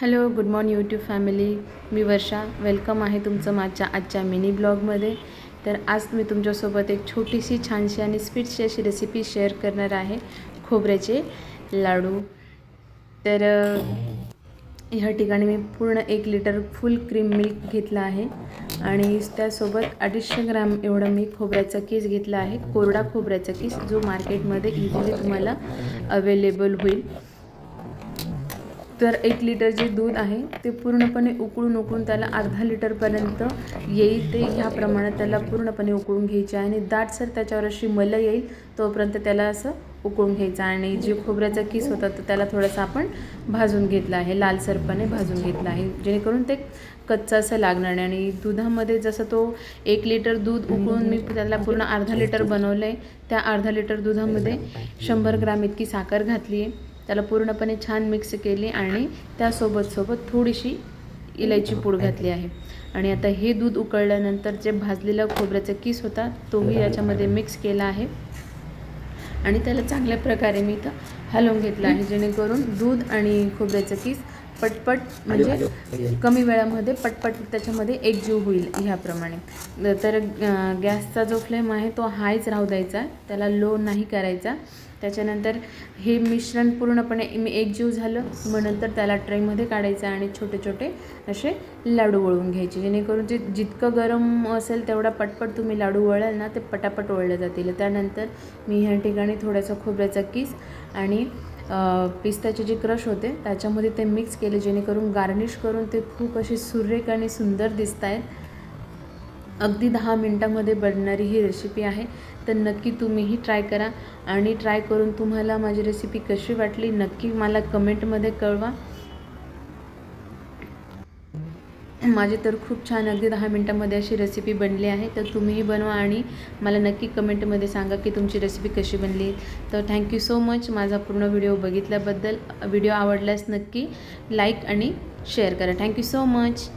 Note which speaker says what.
Speaker 1: Hello, good morning YouTube family. मी Varsha. Welcome आहे तुमचं माझ्या आजच्या मिनी ब्लॉगमध्ये. तर आज मी तुमच्यासोबत एक छोटीशी छानशी आणि स्वीटशी अशी रेसिपी शेअर करणार आहे, खोबऱ्याचे लाडू. तर ह्या ठिकाणी मी पूर्ण 1 लिटर फुल क्रीम मिल्क घेतलं आहे आणि त्यासोबत 250 ग्रॅम एवढं मी खोबऱ्याचा कीस घेतला आहे, कोरडा खोबऱ्याचा कीस, जो मार्केटमध्ये इझिली तुम्हाला अवेलेबल होईल. तर 1 लिटर जे दूध आहे ते पूर्णपणे उकळून त्याला अर्धा लिटरपर्यंत येईल, ते ह्या प्रमाणात त्याला पूर्णपणे उकळून घ्यायचे आणि दाटसर त्याच्यावर अशी मलई येईल तोपर्यंत त्याला असं उकळून घ्यायचं. आणि जे खोबऱ्याचा किस होता तर त्याला थोडंसं आपण भाजून घेतलं आहे, लालसरपणे भाजून घेतलं आहे, जेणेकरून ते कच्चं असं लागणार नाही. आणि दुधामध्ये जसं तो 1 लिटर दूध उकळून मी त्याला पूर्ण अर्धा लिटर बनवलं आहे, त्या अर्धा लिटर दुधामध्ये 100 ग्रॅम इतकी साखर घातली आहे, त्याला पूर्णपणे छान मिक्स केली आणि त्यासोबत थोडीशी इलायची पूड घातली आहे. आणि आता हे दूध उकळल्यानंतर जे भाजलेला खोबऱ्याचा किस होता तोही याच्यामध्ये मिक्स केला आहे आणि त्याला चांगल्या प्रकारे मी इथं हलवून घेतलं आहे, जेणेकरून दूध आणि खोबऱ्याचा किस पटपट म्हणजे कमी वेळामध्ये पटपट त्याच्यामध्ये एकजीव होईल ह्याप्रमाणे. तर गॅसचा जो फ्लेम आहे तो हायच राहू द्यायचा, त्याला लो नाही करायचा. त्याच्यानंतर हे मिश्रण पूर्णपणे एकजीव झालं मग नंतर त्याला ट्रेमध्ये काढायचं आणि छोटे छोटे असे लाडू वळून घ्यायचे, जेणेकरून ते जितकं गरम असेल तेवढा पटपट तुम्ही लाडू वळाल ना ते पटापट वळले जातील. त्यानंतर मी ह्या ठिकाणी थोडासा खोबऱ्याचा किस आणि पिस्ताचे जे क्रश होते त्याच्यामध्ये ते मिक्स केले, जेणेकरून गार्निश करून ते खूप असे सुरेख आणि सुंदर दिसत आहेत. अगदी 10 मिनटामध्ये बनणारी ही रेसिपी आहे, तर नक्की तुम्हीही ट्राय करा. आणि ट्राय करून तुम्हाला माझी रेसिपी कशी वाटली नक्की मला कमेंटमध्ये कळवा. माझी तर खूप छान अगदी 10 मिनटामध्ये अशी रेसिपी बनली आहे, तर तुम्हीही बनवा आणि मला नक्की कमेंटमध्ये सांगा की तुमची रेसिपी कशी बनली. तर थँक्यू सो मच माझा पूर्ण व्हिडिओ बघितल्याबद्दल. व्हिडिओ आवडल्यास नक्की लाईक आणि शेअर करा. Thank you so much.